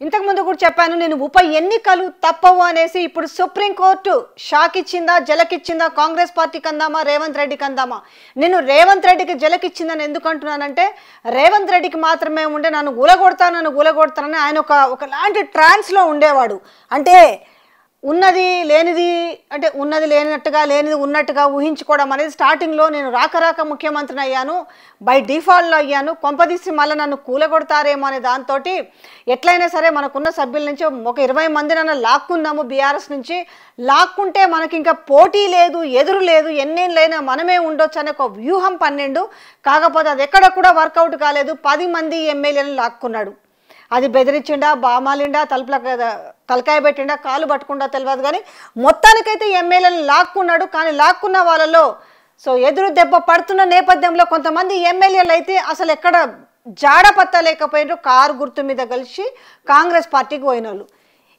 ఇంతకు ముందు కూడా చెప్పాను నేను ఉప ఎన్నికలు తప్పవు అనేసి ఇప్పుడు సుప్రీం కోర్టు షాక్ ఇచ్చిందా జలకిచ్చిందా కాంగ్రెస్ పార్టీకి అందామా రేవంత్ రెడ్డికి అందామా నేను రేవంత్ రెడ్డికి జలకిచ్చిందని ఎందుకు అంటున్నానంటే రేవంత్ రెడ్డికి మాత్రమే ఉండే నన్ను గులగొడతానని ఆయన ఒకలాంటి ట్రాన్స్ లో ఉండేవాడు అంటే ఉన్నది లేనిది అంటే ఉన్నది లేనట్టుగా లేనిది ఉన్నట్టుగా ఊహించుకోవడం అనేది స్టార్టింగ్లో నేను రాక ముఖ్యమంత్రిని అయ్యాను బై డిఫాల్ట్లో అయ్యాను కొంపదీసి మళ్ళీ నన్ను కూలగొడతారేమో అనే దాంతో ఎట్లయినా సరే మనకున్న సభ్యుల నుంచి ఒక 20 మంది నన్ను లాక్కుందాము బీఆర్ఎస్ నుంచి లాక్కుంటే మనకి ఇంకా పోటీ లేదు ఎదురు లేదు ఎన్నేళ్ళైనా మనమే ఉండొచ్చు అనే ఒక వ్యూహం 12 కాకపోతే అది ఎక్కడ కూడా వర్కౌట్ కాలేదు 10 మంది ఎమ్మెల్యేలను లాక్కున్నాడు అది బెదిరించిండా బామాలిండా తలకాయ పెట్టిండా కాలు పట్టుకుండా తెలియదు కానీ మొత్తానికైతే ఎమ్మెల్యేలను లాక్కున్నాడు కానీ లాక్కున్న వాళ్ళలో సో ఎదురు దెబ్బ పడుతున్న నేపథ్యంలో కొంతమంది ఎమ్మెల్యేలు అయితే అసలు ఎక్కడ జాడపత్త లేకపోయినారు కారు గుర్తు మీద కలిసి కాంగ్రెస్ పార్టీకి పోయినోళ్ళు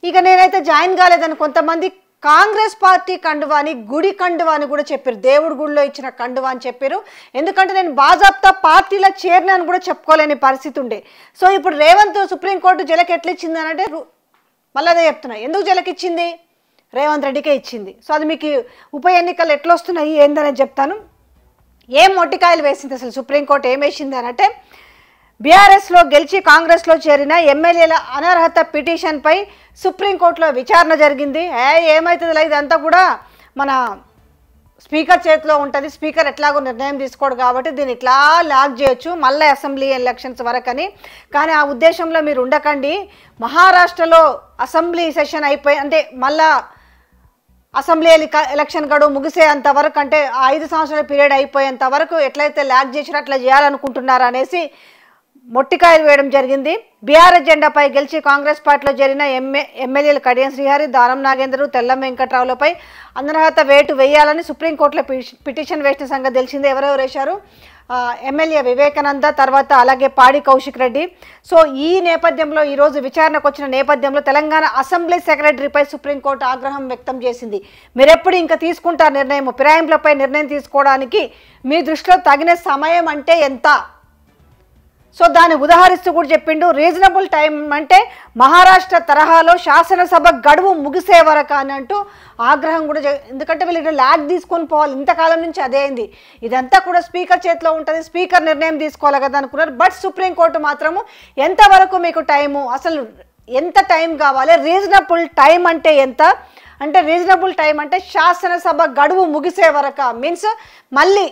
ఇక నేనైతే జాయిన్ కాలేదని కొంతమంది కాంగ్రెస్ పార్టీ కండువాని గుడి కండువాని కూడా చెప్పారు దేవుడి గుడిలో ఇచ్చిన కండువా అని చెప్పారు ఎందుకంటే నేను బాజాప్తా పార్టీలో చేరినాను కూడా చెప్పుకోలేని పరిస్థితి ఉండే సో ఇప్పుడు రేవంత్ సుప్రీంకోర్టు జలకి ఎట్లా ఇచ్చింది అని అంటే మళ్ళీ అదే చెప్తున్నా ఎందుకు జలకిచ్చింది రేవంత్ రెడ్డికే ఇచ్చింది సో అది మీకు ఉప ఎన్నికలు ఎట్లా వస్తున్నాయి ఏందనేది చెప్తాను ఏం మొట్టికాయలు వేసింది అసలు సుప్రీంకోర్టు ఏం వేసింది అని అంటే బీఆర్ఎస్లో గెలిచి కాంగ్రెస్లో చేరిన ఎమ్మెల్యేల అనర్హత పిటిషన్పై సుప్రీంకోర్టులో విచారణ జరిగింది ఏమవుతుంది ఇదంతా కూడా మన స్పీకర్ చేతిలో ఉంటుంది స్పీకర్ ఎట్లాగో నిర్ణయం తీసుకోడు కాబట్టి దీన్ని ఇట్లా లాక్ చేయొచ్చు మళ్ళీ అసెంబ్లీ ఎలక్షన్స్ వరకని కానీ ఆ ఉద్దేశంలో మీరు ఉండకండి మహారాష్ట్రలో అసెంబ్లీ సెషన్ అయిపోయి అంటే మళ్ళా అసెంబ్లీ ఎలక్షన్ గడువు ముగిసేంత వరకు అంటే 5 సంవత్సరాల పీరియడ్ అయిపోయేంత వరకు ఎట్లయితే లాక్ చేసినా అట్లా చేయాలనుకుంటున్నారు అనేసి మొట్టికాయలు వేయడం జరిగింది బీఆర్ఎస్ జెండాపై గెలిచి కాంగ్రెస్ పార్టీలో చేరిన ఎమ్మెల్యేలు కడియం శ్రీహరి దానం నాగేంద్ర తెల్లం వెంకట్రావులపై అనర్హత వేటు వేయాలని సుప్రీంకోర్టులో పిటిషన్ వేసిన సంగతి తెలిసిందే ఎవరెవరు వేశారు ఎమ్మెల్యే వివేకానంద తర్వాత అలాగే పాడి కౌశిక్ రెడ్డి సో ఈ నేపథ్యంలో ఈరోజు విచారణకు వచ్చిన నేపథ్యంలో తెలంగాణ అసెంబ్లీ సెక్రటరీపై సుప్రీంకోర్టు ఆగ్రహం వ్యక్తం చేసింది మీరెప్పుడు ఇంకా తీసుకుంటారు నిర్ణయం ఫిరాయింపులపై నిర్ణయం తీసుకోవడానికి మీ దృష్టిలో తగిన సమయం అంటే ఎంత సో దాన్ని ఉదాహరిస్తూ కూడా చెప్పిండు రీజనబుల్ టైం అంటే మహారాష్ట్ర తరహాలో శాసనసభ గడువు ముగిసే వరకు అని అంటూ ఆగ్రహం కూడా ఎందుకంటే వీళ్ళు ల్యాగ్ తీసుకొని పోవాలి ఇంతకాలం నుంచి అదే అయింది ఇదంతా కూడా స్పీకర్ చేతిలో ఉంటుంది స్పీకర్ నిర్ణయం తీసుకోవాలి కదా అనుకున్నారు బట్ సుప్రీంకోర్టు మాత్రము ఎంతవరకు మీకు టైము అసలు ఎంత టైం కావాలి రీజనబుల్ టైం అంటే ఎంత అంటే రీజనబుల్ టైం అంటే శాసనసభ గడువు ముగిసే వరకు మీన్స్ మళ్ళీ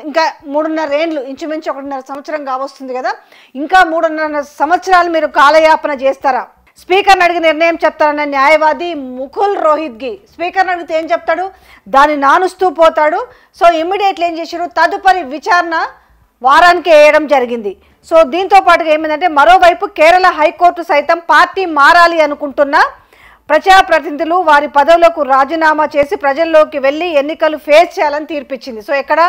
ఇంకా 3.5 ఏళ్ళు ఇంచుమించు 1.5 సంవత్సరం కావస్తుంది కదా ఇంకా 3.5 సంవత్సరాలు మీరు కాలయాపన చేస్తారా స్పీకర్ని అడిగి నిర్ణయం చెప్తారన్న న్యాయవాది ముకుల్ రోహిత్గి స్పీకర్ని అడిగితే ఏం చెప్తాడు దాన్ని నానుస్తూ పోతాడు సో ఇమ్మీడియట్లీ ఏం చేశారు తదుపరి విచారణ వారానికి వేయడం జరిగింది సో దీంతో పాటుగా ఏమైందంటే మరోవైపు కేరళ హైకోర్టు సైతం పార్టీ మారాలి అనుకుంటున్న ప్రజాప్రతినిధులు వారి పదవులకు రాజీనామా చేసి ప్రజల్లోకి వెళ్ళి ఎన్నికలు ఫేస్ చేయాలని తీర్పిచ్చింది సో ఇక్కడ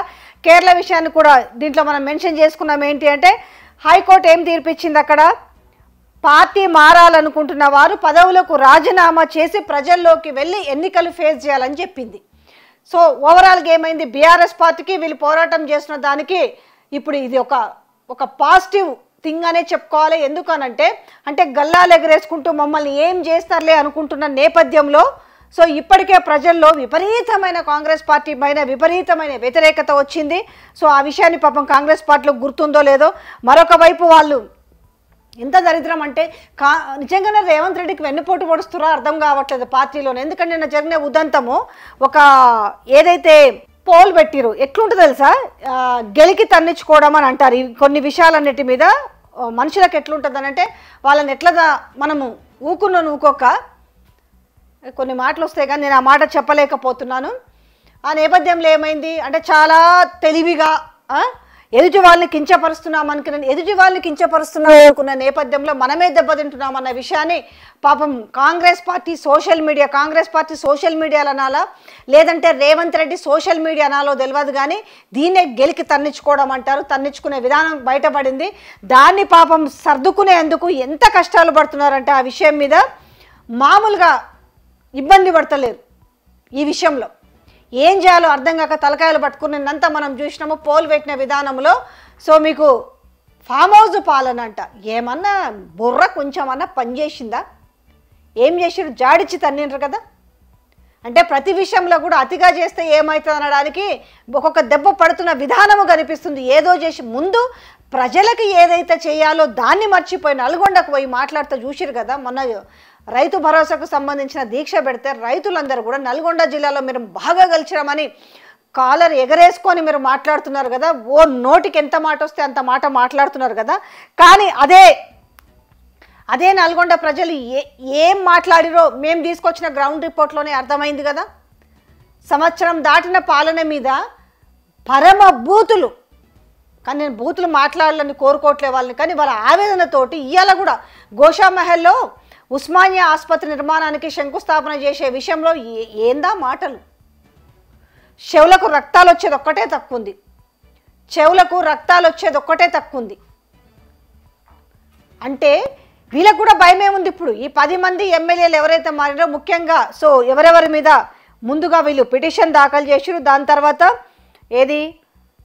కేరళ విషయాన్ని కూడా దీంట్లో మనం మెన్షన్ చేసుకున్నాం ఏంటి అంటే హైకోర్టు ఏం తీర్పిచ్చింది అక్కడ పార్టీ మారాలనుకుంటున్న వారు పదవులకు రాజీనామా చేసి ప్రజల్లోకి వెళ్ళి ఎన్నికలు ఫేస్ చేయాలని చెప్పింది సో ఓవరాల్గా ఏమైంది బీఆర్ఎస్ పార్టీకి వీళ్ళు పోరాటం చేస్తున్న దానికి ఇప్పుడు ఇది ఒక పాజిటివ్ థింగ్ అనే చెప్పుకోవాలి ఎందుకనంటే అంటే గల్లాలు ఎగరేసుకుంటూ మమ్మల్ని ఏం చేస్తారులే అనుకుంటున్న నేపథ్యంలో సో ఇప్పటికే ప్రజల్లో విపరీతమైన కాంగ్రెస్ పార్టీ పైన విపరీతమైన వ్యతిరేకత వచ్చింది సో ఆ విషయాన్ని పాపం కాంగ్రెస్ పార్టీలో గుర్తుందో లేదో మరొక వైపు వాళ్ళు ఎంత దరిద్రం అంటే నిజంగానే రేవంత్ రెడ్డికి వెన్నుపోటు పొడుస్తారో అర్థం కావట్లేదు పార్టీలోనే ఎందుకంటే నిన్న జరిగిన ఉదంతము ఒక ఏదైతే పోల్ పెట్టిరు ఎట్లుంటుంది తెలుసా గెలికి తన్నించుకోవడం అని అంటారు కొన్ని విషయాలన్నిటి మీద మనుషులకు ఎట్లుంటుంది అని అంటే వాళ్ళని ఎట్లా మనము ఊకోక కొన్ని మాటలు వస్తాయి కానీ నేను ఆ మాట చెప్పలేకపోతున్నాను ఆ నేపథ్యంలో ఏమైంది అంటే చాలా తెలివిగా ఎదుటి వాళ్ళని కించపరుస్తున్నాం అనుకున్నాను ఎదుటి వాళ్ళని కించపరుస్తున్నాం అనుకున్న నేపథ్యంలో మనమే దెబ్బతింటున్నాం అన్న విషయాన్ని పాపం కాంగ్రెస్ పార్టీ సోషల్ మీడియాలో అనాలా లేదంటే రేవంత్ రెడ్డి సోషల్ మీడియా అనాలో తెలియదు కానీ దీన్నే గెలికి తన్నించుకోవడం అంటారు తన్నించుకునే విధానం బయటపడింది దాన్ని పాపం సర్దుకునేందుకు ఎంత కష్టాలు పడుతున్నారంటే ఆ విషయం మీద మామూలుగా ఇబ్బంది పడతలేరు ఈ విషయంలో ఏం చేయాలో అర్థం కాక తలకాయలు పట్టుకున్నంతా మనం చూసినాము పోల్ పెట్టిన విధానంలో సో మీకు ఫామ్ హౌస్ పాలన అంట. ఏమన్నా బుర్ర కొంచెమన్నా పనిచేసిందా? ఏం చేసిరు? జాడిచ్చి తన్నిండ్రు కదా. అంటే ప్రతి విషయంలో కూడా అతిగా చేస్తే ఏమవుతుంది అనడానికి ఒక్కొక్క దెబ్బ పడుతున్న విధానము కనిపిస్తుంది. ఏదో చేసి ముందు ప్రజలకు ఏదైతే చేయాలో దాన్ని మర్చిపోయి నల్గొండకు పోయి మాట్లాడుతూ చూసిరు కదా. మొన్న రైతు భరోసాకు సంబంధించిన దీక్ష పెడితే రైతులందరూ కూడా నల్గొండ జిల్లాలో మీరు బాగా గెలిచినామని కాలర్ ఎగరేసుకొని మీరు మాట్లాడుతున్నారు కదా. ఓ నోటికి ఎంత మాట వస్తే అంత మాట మాట్లాడుతున్నారు కదా. కానీ అదే నల్గొండ ప్రజలు ఏం మాట్లాడిరో మేము తీసుకొచ్చిన గ్రౌండ్ రిపోర్ట్లోనే అర్థమైంది కదా. సంవత్సరం దాటిన పాలన మీద పరమ బూతులు. కానీ నేను బూతులు మాట్లాడాలని కోరుకోవట్లే వాళ్ళని, కానీ వాళ్ళ ఆవేదనతోటి ఇవాళ కూడా గోషామహల్లో ఉస్మానియా ఆసుపత్రి నిర్మాణానికి శంకుస్థాపన చేసే విషయంలో ఏందా మాటలు. చెవులకు రక్తాలు వచ్చేది ఒక్కటే తక్కువ ఉంది. చెవులకు రక్తాలు వచ్చేది ఒక్కటే తక్కువ ఉంది. అంటే వీళ్ళకు కూడా భయమే ఉంది. ఇప్పుడు ఈ 10 మంది ఎమ్మెల్యేలు ఎవరైతే మారినో ముఖ్యంగా సో ఎవరెవరి మీద ముందుగా వీళ్ళు పిటిషన్ దాఖలు చేసిరు. దాని తర్వాత ఏది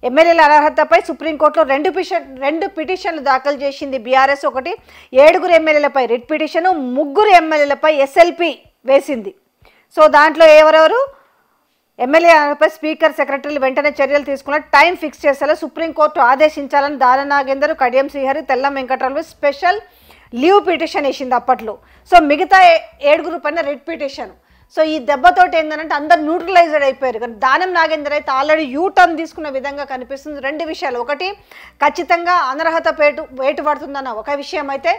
ఎమ్మెల్యేల అనర్హతపై సుప్రీంకోర్టులో రెండు పిటిషన్లు దాఖలు చేసింది బీఆర్ఎస్. ఒకటి 7 ఎమ్మెల్యేలపై రిట్ పిటిషన్, 3 ఎమ్మెల్యేలపై ఎస్ఎల్పి వేసింది. సో దాంట్లో ఎవరెవరు ఎమ్మెల్యేలపై స్పీకర్ సెక్రటరీలు వెంటనే చర్యలు తీసుకున్న టైం ఫిక్స్ చేసేలా సుప్రీంకోర్టు ఆదేశించాలని దాన Nagender, Kadiyam Srihari, Tellam Venkatarao special leave petition వేసింది అప్పట్లో. సో మిగతా 7 పైన రిట్ పిటిషన్. సో ఈ దెబ్బతోటి ఏంటంటే అందరు న్యూట్రలైజ్డ్ అయిపోయారు. కానీ దానం నాగేందర్ అయితే ఆల్రెడీ యూటర్న్ తీసుకున్న విధంగా కనిపిస్తుంది. 2 విషయాలు. ఒకటి ఖచ్చితంగా అనర్హత వేటు పడుతుందన్న ఒక విషయం అయితే,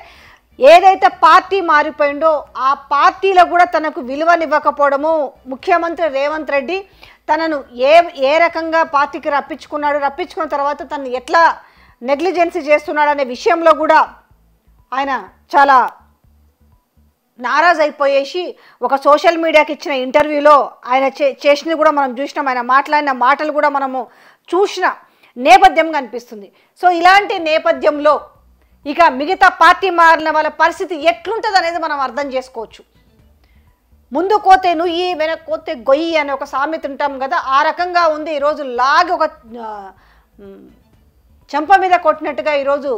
ఏదైతే పార్టీ మారిపోయిందో ఆ పార్టీలో కూడా తనకు విలువనివ్వకపోవడము, ముఖ్యమంత్రి రేవంత్ రెడ్డి తనను ఏ రకంగా పార్టీకి రప్పించుకున్న తర్వాత తను ఎట్లా నెగ్లిజెన్సీ చేస్తున్నాడు అనే విషయంలో కూడా ఆయన చాలా నారాజ్ అయిపోయేసి ఒక సోషల్ మీడియాకి ఇచ్చిన ఇంటర్వ్యూలో ఆయన చేసినది కూడా మనం చూసినాం. ఆయన మాట్లాడిన మాటలు కూడా మనము చూసిన నేపథ్యం కనిపిస్తుంది. సో ఇలాంటి నేపథ్యంలో ఇక మిగతా పార్టీ మారిన వాళ్ళ పరిస్థితి ఎట్లుంటుంది అనేది మనం అర్థం చేసుకోవచ్చు. ముందు కోతే నుయ్యి వెనక కోతే గొయ్యి అనే ఒక సామెత ఉంటాం కదా, ఆ రకంగా ఉంది. ఈరోజు లాగి ఒక చెంప మీద కొట్టినట్టుగా ఈరోజు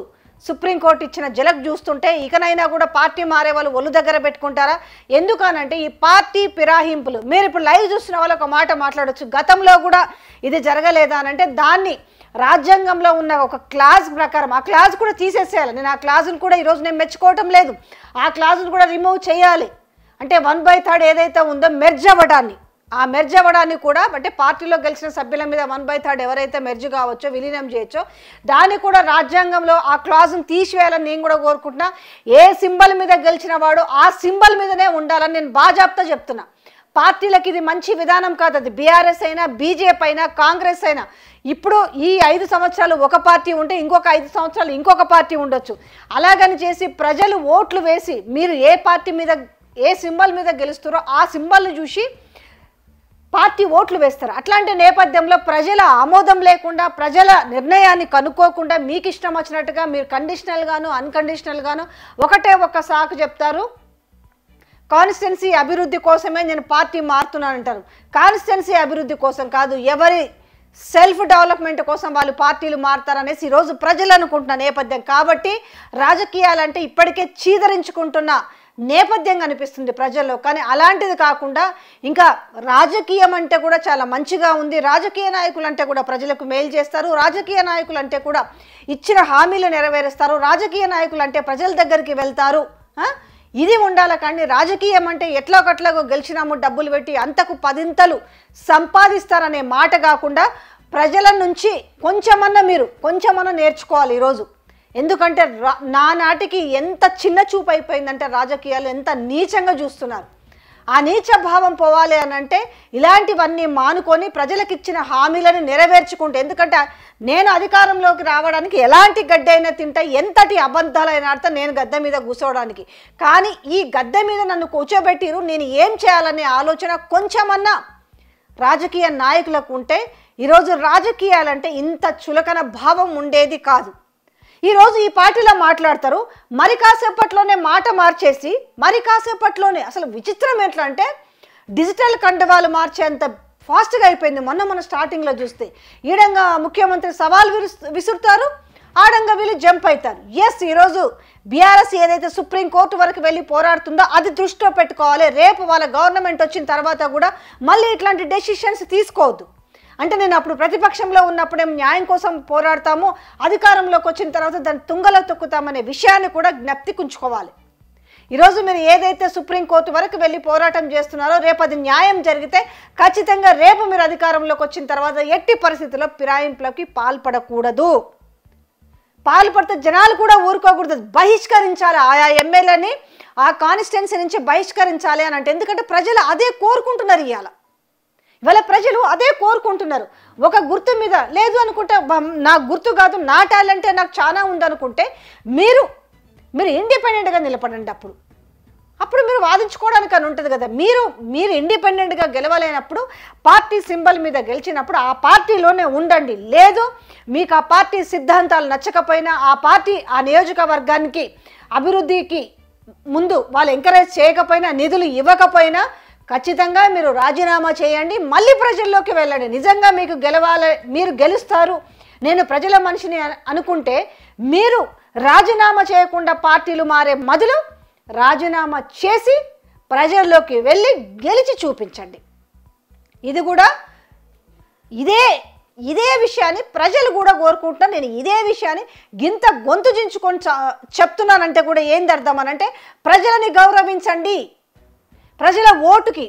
సుప్రీంకోర్టు ఇచ్చిన జలక్ చూస్తుంటే ఇకనైనా కూడా పార్టీ మారే వాళ్ళు ఒళ్ళు దగ్గర పెట్టుకుంటారా? ఎందుకనంటే ఈ పార్టీ ఫిరాయింపులు మీరు ఇప్పుడు లైవ్ చూస్తున్న వాళ్ళు ఒక మాట మాట్లాడవచ్చు, గతంలో కూడా ఇది జరగలేదా అని. అంటే దాన్ని రాజ్యాంగంలో ఉన్న ఒక క్లాజ్ ప్రకారం ఆ క్లాజ్ కూడా తీసేసేయాలి. నేను ఆ క్లాజును కూడా ఈరోజు నేను మెచ్చుకోవటం లేదు. ఆ క్లాజును కూడా రిమూవ్ చేయాలి. అంటే 1/3 ఏదైతే ఉందో మెర్జ్ అవ్వడాన్ని, ఆ మెర్జ్ అవ్వడాన్ని కూడా అంటే పార్టీలో గెలిచిన సభ్యుల మీద 1/3 ఎవరైతే మెర్జ్ కావచ్చో విలీనం చేయొచ్చో దాన్ని కూడా రాజ్యాంగంలో ఆ క్లాజ్ను తీసివేయాలని నేను కూడా కోరుకుంటున్నా. ఏ సింబల్ మీద గెలిచిన వాడు ఆ సింబల్ మీదనే ఉండాలని నేను బాజాప్తా చెప్తున్నా. పార్టీలకు ఇది మంచి విధానం కాదు. అది బీఆర్ఎస్ అయినా, బీజేపీ అయినా, కాంగ్రెస్ అయినా. ఇప్పుడు ఈ 5 సంవత్సరాలు ఒక పార్టీ ఉంటే ఇంకొక 5 సంవత్సరాలు ఇంకొక పార్టీ ఉండొచ్చు. అలాగని చేసి ప్రజలు ఓట్లు వేసి మీరు ఏ పార్టీ మీద ఏ సింబల్ మీద గెలుస్తారో ఆ సింబల్ని చూసి పార్టీ ఓట్లు వేస్తారు. అట్లాంటి నేపథ్యంలో ప్రజల ఆమోదం లేకుండా, ప్రజల నిర్ణయాన్ని కనుక్కోకుండా మీకు ఇష్టం వచ్చినట్టుగా మీరు కండిషనల్గాను అన్కండిషనల్గాను ఒకటే ఒక సాకు చెప్తారు. కాన్స్టిట్యున్సీ అభివృద్ధి కోసమే నేను పార్టీ మారుతున్నాను అంటారు. కాన్స్టిట్యున్సీ అభివృద్ధి కోసం కాదు, ఎవరి సెల్ఫ్ డెవలప్మెంట్ కోసం వాళ్ళు పార్టీలు మారుతారనేసి ఈరోజు ప్రజలు అనుకుంటున్న నేపథ్యం. కాబట్టి రాజకీయాలంటే ఇప్పటికే చీదరించుకుంటున్న నేపథ్యం కనిపిస్తుంది ప్రజల్లో. కానీ అలాంటిది కాకుండా ఇంకా రాజకీయం అంటే కూడా చాలా మంచిగా ఉంది. రాజకీయ నాయకులు అంటే కూడా ప్రజలకు మేలు చేస్తారు. రాజకీయ నాయకులు అంటే కూడా ఇచ్చిన హామీలు నెరవేరుస్తారు. రాజకీయ నాయకులు అంటే ప్రజల దగ్గరికి వెళ్తారు. ఇది ఉండాలి. కానీ రాజకీయం అంటే ఎట్లా ఒకట్లాగో గెలిచినాము డబ్బులు పెట్టి అంతకు 10 సంపాదిస్తారనే మాట కాకుండా ప్రజల నుంచి కొంచెమన్నా నేర్చుకోవాలి ఈరోజు. ఎందుకంటే నానాటికి ఎంత చిన్న చూపు అయిపోయిందంటే రాజకీయాలు ఎంత నీచంగా చూస్తున్నారు. ఆ నీచ భావం పోవాలి అని అంటే ఇలాంటివన్నీ మానుకొని ప్రజలకు ఇచ్చిన హామీలను నెరవేర్చుకుంటే, ఎందుకంటే నేను అధికారంలోకి రావడానికి ఎలాంటి గడ్డ అయినా తింటా, ఎంతటి అబద్ధాలైనా ఆడతా నేను గద్దె మీద కూర్చోవడానికి. కానీ ఈ గద్దె మీద నన్ను కూర్చోబెట్టిరు, నేను ఏం చేయాలనే ఆలోచన కొంచెమన్నా రాజకీయ నాయకులకు ఉంటే ఈరోజు రాజకీయాలంటే ఇంత చులకన భావం ఉండేది కాదు. ఈరోజు ఈ పార్టీలో మాట్లాడతారు, మరి కాసేపట్లోనే మాట మార్చేసి మరి కాసేపట్లోనే అసలు విచిత్రం ఎట్లా అంటే డిజిటల్ కండవాలు మార్చేంత ఫాస్ట్గా అయిపోయింది. మొన్న స్టార్టింగ్లో చూస్తే ఈడంగా ముఖ్యమంత్రి సవాల్ విసురుతారు, ఆడంగా వీళ్ళు జంప్ అవుతారు. ఎస్, ఈరోజు బీఆర్ఎస్ ఏదైతే సుప్రీంకోర్టు వరకు వెళ్ళి పోరాడుతుందో అది దృష్టిలో పెట్టుకోవాలి. రేపు వాళ్ళ గవర్నమెంట్ వచ్చిన తర్వాత కూడా మళ్ళీ ఇట్లాంటి డెసిషన్స్ తీసుకోవద్దు. అంటే నేను అప్పుడు ప్రతిపక్షంలో ఉన్నప్పుడేం న్యాయం కోసం పోరాడతాము, అధికారంలోకి వచ్చిన తర్వాత దాన్ని తుంగలో తొక్కుతామనే విషయాన్ని కూడా జ్ఞప్తికుంచుకోవాలి. ఈరోజు మీరు ఏదైతే సుప్రీంకోర్టు వరకు వెళ్ళి పోరాటం చేస్తున్నారో రేపు అది న్యాయం జరిగితే ఖచ్చితంగా రేపు మీరు అధికారంలోకి వచ్చిన తర్వాత ఎట్టి పరిస్థితుల్లో ఫిరాయింపులకి పాల్పడకూడదు. పాల్పడితే జనాలు కూడా ఊరుకోకూడదు, బహిష్కరించాలి. ఆయా ఎమ్మెల్యేని ఆ కాన్స్టిట్యున్సీ నుంచి బహిష్కరించాలి అని అంటే, ఎందుకంటే ప్రజలు అదే కోరుకుంటున్నారు. ఇవాళ ప్రజలు అదే కోరుకుంటున్నారు. ఒక గుర్తు మీద లేదు అనుకుంటే, నాకు గుర్తు కాదు, నా టాలెంటే నాకు చాలా ఉందనుకుంటే మీరు ఇండిపెండెంట్గా నిలబడండి. అప్పుడు మీరు వాదించుకోవడానికి అని ఉంటుంది కదా. మీరు ఇండిపెండెంట్గా గెలవలేనప్పుడు పార్టీ సింబల్ మీద గెలిచినప్పుడు ఆ పార్టీలోనే ఉండండి. లేదు మీకు ఆ పార్టీ సిద్ధాంతాలు నచ్చకపోయినా, ఆ పార్టీ ఆ నియోజకవర్గానికి అభివృద్ధికి ముందు వాళ్ళు ఎంకరేజ్ చేయకపోయినా, నిధులు ఇవ్వకపోయినా ఖచ్చితంగా మీరు రాజీనామా చేయండి, మళ్ళీ ప్రజల్లోకి వెళ్ళండి. నిజంగా మీకు మీరు గెలుస్తారు, నేను ప్రజల మనిషిని అనుకుంటే మీరు రాజీనామా చేయకుండా పార్టీలు మారే మొదలు రాజీనామా చేసి ప్రజల్లోకి వెళ్ళి గెలిచి చూపించండి. ఇది కూడా ఇదే విషయాన్ని ప్రజలు కూడా కోరుకుంటున్నారు. నేను ఇదే విషయాన్ని గింత గొంతు చించుకొని చెప్తున్నానంటే కూడా ఏంది అర్థం అనంటే, ప్రజలని గౌరవించండి, ప్రజల ఓటుకి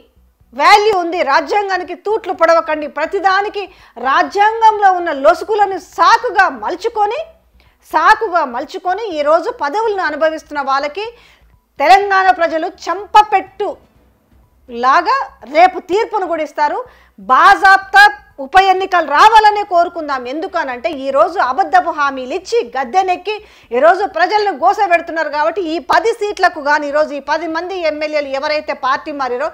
వాల్యూ ఉంది, రాజ్యాంగానికి తూట్లు పడవకండి. ప్రతిదానికి రాజ్యాంగంలో ఉన్న లొసుకులను సాకుగా మలుచుకొని ఈరోజు పదవులను అనుభవిస్తున్న వాళ్ళకి తెలంగాణ ప్రజలు చంపపెట్టు లాగా రేపు తీర్పును కూడా ఇస్తారు. బాజాప్తా ఉప ఎన్నికలు రావాలనే కోరుకుందాం. ఎందుకనంటే ఈరోజు అబద్ధపు హామీలు ఇచ్చి గద్దెనెక్కి ఈరోజు ప్రజలను గోసపెడుతున్నారు. కాబట్టి ఈ 10 సీట్లకు కానీ ఈరోజు ఈ 10 మంది ఎమ్మెల్యేలు ఎవరైతే పార్టీ మారారో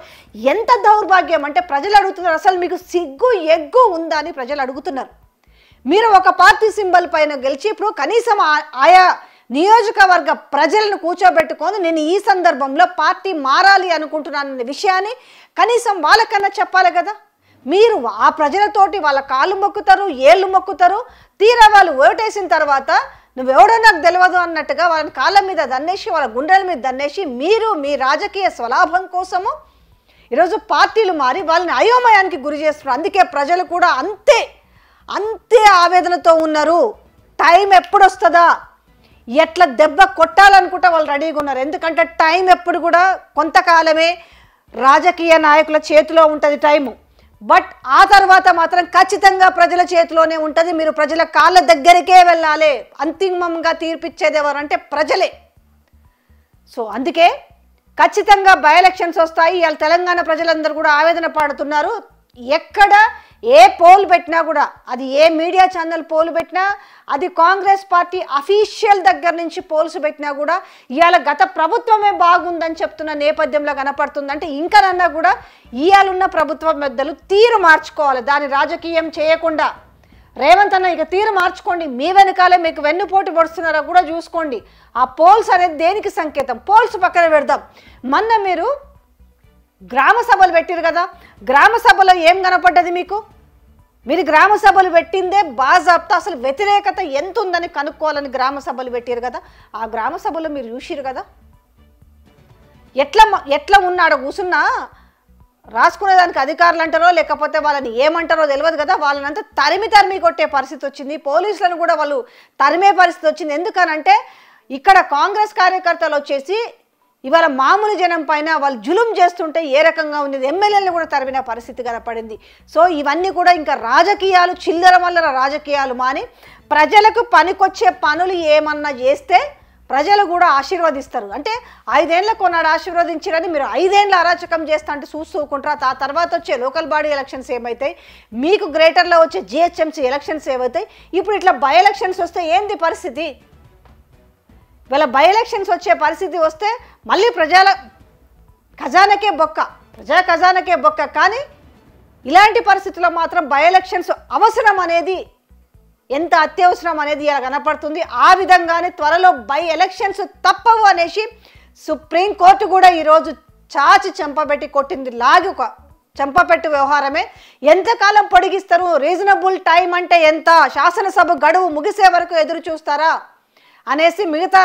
ఎంత దౌర్భాగ్యం అంటే ప్రజలు అడుగుతున్నారు, అసలు మీకు సిగ్గు ఎగ్గు ఉందా అని ప్రజలు అడుగుతున్నారు. మీరు ఒక పార్టీ సింబల్ పైన గెలిచి ఇప్పుడు కనీసం ఆయా నియోజకవర్గ ప్రజలను కూర్చోబెట్టుకొని నేను ఈ సందర్భంలో పార్టీ మారాలి అనుకుంటున్నాననే విషయాన్ని కనీసం వాళ్ళకన్నా చెప్పాలి కదా. మీరు ఆ ప్రజలతోటి వాళ్ళ కాళ్ళు మొక్కుతారు, ఏళ్ళు మొక్కుతారు, తీరా వాళ్ళు ఓటేసిన తర్వాత నువ్వెవడో నాకు తెలియదు అన్నట్టుగా వాళ్ళని కాళ్ళ మీద దన్నేసి, వాళ్ళ గుండెల మీద దన్నేసి మీరు మీ రాజకీయ స్వలాభం కోసము ఈరోజు పార్టీలు మారి వాళ్ళని అయోమయానికి గురి చేస్తున్నారు. అందుకే ప్రజలు కూడా అంతే ఆవేదనతో ఉన్నారు. టైం ఎప్పుడు వస్తుందా, ఎట్లా దెబ్బ కొట్టాలనుకుంటే వాళ్ళు రెడీగా ఉన్నారు. ఎందుకంటే టైం ఎప్పుడు కూడా కొంతకాలమే రాజకీయ నాయకుల చేతిలో ఉంటుంది టైము. బట్ ఆ తర్వాత మాత్రం ఖచ్చితంగా ప్రజల చేతిలోనే ఉంటుంది. మీరు ప్రజల కాళ్ళ దగ్గరికే వెళ్ళాలి. అంతిమంగా తీర్పిచ్చేది ఎవరంటే ప్రజలే. సో అందుకే ఖచ్చితంగా బై ఎలక్షన్స్ వస్తాయి. ఇవాళ తెలంగాణ ప్రజలందరూ కూడా ఆవేదన పడుతున్నారు. ఎక్కడ ఏ పోల్ పెట్టినా కూడా, అది ఏ మీడియా ఛానల్ పోల్ పెట్టినా, అది కాంగ్రెస్ పార్టీ అఫీషియల్ దగ్గర నుంచి పోల్స్ పెట్టినా కూడా ఇవాళ గత ప్రభుత్వమే బాగుందని చెప్తున్న నేపథ్యంలో కనపడుతుంది. అంటే ఇంకనన్నా కూడా ఇవాళున్న ప్రభుత్వం పెద్దలు తీరు మార్చుకోవాలి. దాని రాజకీయం చేయకుండా రేవంత్ అన్న ఇక తీరు మార్చుకోండి. మీ వెనకాలే మీకు వెన్నుపోటు పడుతున్నారో కూడా చూసుకోండి. ఆ పోల్స్ అనేది దేనికి సంకేతం? పోల్స్ పక్కన పెడదాం. మొన్న మీరు గ్రామ సభలు పెట్టారు కదా, గ్రామ సభలో ఏం కనపడ్డది మీకు? మీరు గ్రామ సభలు పెట్టిందే బాజాప్తా అసలు వ్యతిరేకత ఎంత ఉందని కనుక్కోవాలని గ్రామ సభలు పెట్టారు కదా. ఆ గ్రామ సభలో మీరు చూసిరు కదా ఎట్లా ఉన్నాడో కూర్చున్నా రాసుకునేదానికి అధికారులు అంటారో లేకపోతే వాళ్ళని ఏమంటారో తెలియదు కదా. వాళ్ళనంతా తరిమి కొట్టే పరిస్థితి వచ్చింది. పోలీసులను కూడా వాళ్ళు తరిమే పరిస్థితి వచ్చింది. ఎందుకనంటే ఇక్కడ కాంగ్రెస్ కార్యకర్తలు వచ్చేసి ఇవాళ మామూలు జనం పైన వాళ్ళు జులుం చేస్తుంటే ఏ రకంగా ఉండేది, ఎమ్మెల్యేలను కూడా తరిమిన పరిస్థితి కనపడింది. సో ఇవన్నీ కూడా ఇంకా రాజకీయాలు, చిల్లర మల్లర రాజకీయాలు మాని ప్రజలకు పనికొచ్చే పనులు ఏమన్నా చేస్తే ప్రజలు కూడా ఆశీర్వదిస్తారు. అంటే 5 ఏళ్ళ కొన్నాడు ఆశీర్వదించారని మీరు 5 ఏళ్ళ అరాచకం చేస్తా అంటే చూసుకుంటారా? ఆ తర్వాత వచ్చే లోకల్ బాడీ ఎలక్షన్స్ ఏమవుతాయి, మీకు గ్రేటర్లో వచ్చే జిహెచ్ఎంసీ ఎలక్షన్స్ ఏమవుతాయి, ఇప్పుడు ఇట్లా బై ఎలక్షన్స్ వస్తే ఏంది పరిస్థితి? వీళ్ళ బై ఎలక్షన్స్ వచ్చే పరిస్థితి వస్తే మళ్ళీ ప్రజా ఖజానాకే బొక్క. కానీ ఇలాంటి పరిస్థితుల్లో మాత్రం బై ఎలక్షన్స్ అవసరం అనేది ఎంత అత్యవసరం అనేది ఇలా కనపడుతుంది. ఆ విధంగానే త్వరలో బై ఎలక్షన్స్ తప్పవు అనేసి సుప్రీంకోర్టు కూడా ఈరోజు చాచి చెంపబెట్టి కొట్టింది. లాగి ఒక చెంపపెట్టు వ్యవహారమే. ఎంతకాలం పొడిగిస్తారు? రీజనబుల్ టైం అంటే ఎంత? శాసనసభ గడువు ముగిసే వరకు ఎదురు చూస్తారా అనేసి మిగతా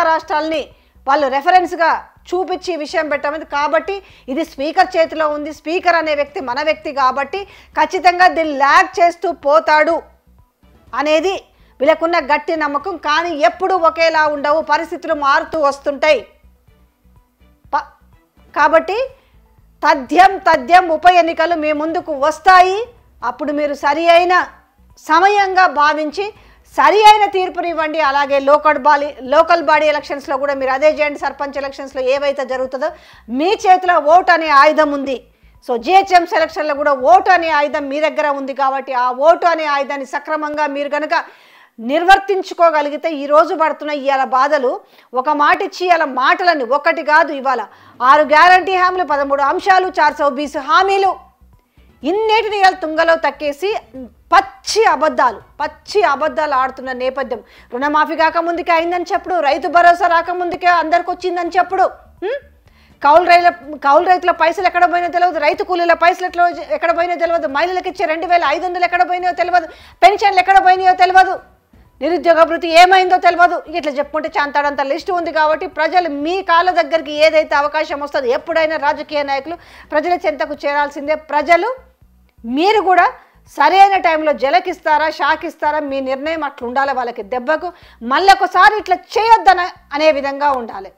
రాష్ట్రాలని వాళ్ళు రెఫరెన్స్గా చూపించి విషయం పెట్టమంది. కాబట్టి ఇది స్పీకర్ చేతిలో ఉంది. స్పీకర్ అనే వ్యక్తి మన వ్యక్తి కాబట్టి ఖచ్చితంగా దీన్ని ల్యాగ్ చేస్తూ పోతాడు అనేది వీళ్ళకున్న గట్టి నమ్మకం. కానీ ఎప్పుడు ఒకేలా ఉండవు, పరిస్థితులు మారుతూ వస్తుంటాయి. కాబట్టి తథ్యం ఉప ఎన్నికలు మీ ముందుకు వస్తాయి. అప్పుడు మీరు సరి అయిన సమయంగా భావించి సరి అయిన తీర్పునివ్వండి. అలాగే లోకల్ బాడీ ఎలక్షన్స్లో కూడా మీరు అదే చేయండి. సర్పంచ్ ఎలక్షన్స్లో ఏవైతే జరుగుతుందో మీ చేతిలో ఓటు అనే ఆయుధం ఉంది. సో జిహెచ్ఎం సెలక్షన్లో కూడా ఓటు అనే ఆయుధం మీ దగ్గర ఉంది. కాబట్టి ఆ ఓటు అనే ఆయుధాన్ని సక్రమంగా మీరు కనుక నిర్వర్తించుకోగలిగితే ఈరోజు పడుతున్న ఇవాళ బాధలు ఒక మాట ఇచ్చి ఇవాళ మాటలని ఒకటి కాదు, ఇవాళ 6 గ్యారంటీ హామీలు, 13 అంశాలు, 420 హామీలు, ఇన్నిటిని ఇవాళ తుంగలో తక్కేసి పచ్చి అబద్ధాలు ఆడుతున్న నేపథ్యం. రుణమాఫీ కాకముందుకే అయిందని చెప్పుడు, రైతు భరోసా రాకముందుకే అందరికి వచ్చిందని చెప్పుడు, కౌలు రైతుల పైసలు ఎక్కడ పోయినా తెలియదు, రైతు కూలీల పైసలు ఎక్కడ పోయినా తెలియదు, మహిళలకు ఇచ్చే 2500 ఎక్కడ పోయినాయో తెలియదు, పెన్షన్లు ఎక్కడ పోయినాయో తెలియదు, నిరుద్యోగ భృతి ఏమైందో తెలియదు. ఇట్లా చెప్పుకుంటే చాంతాడంత లిస్టు ఉంది. కాబట్టి ప్రజలు మీ కాళ్ళ దగ్గరికి ఏదైతే అవకాశం వస్తుందో ఎప్పుడైనా రాజకీయ నాయకులు ప్రజల చెంతకు చేరాల్సిందే. ప్రజలు మీరు కూడా సరైన టైంలో జలకిస్తారా, షాక్ ఇస్తారా, మీ నిర్ణయం అట్లా ఉండాలి. వాళ్ళకి దెబ్బకు మళ్ళొకసారి ఇట్లా చేయొద్దన అనే విధంగా ఉండాలి.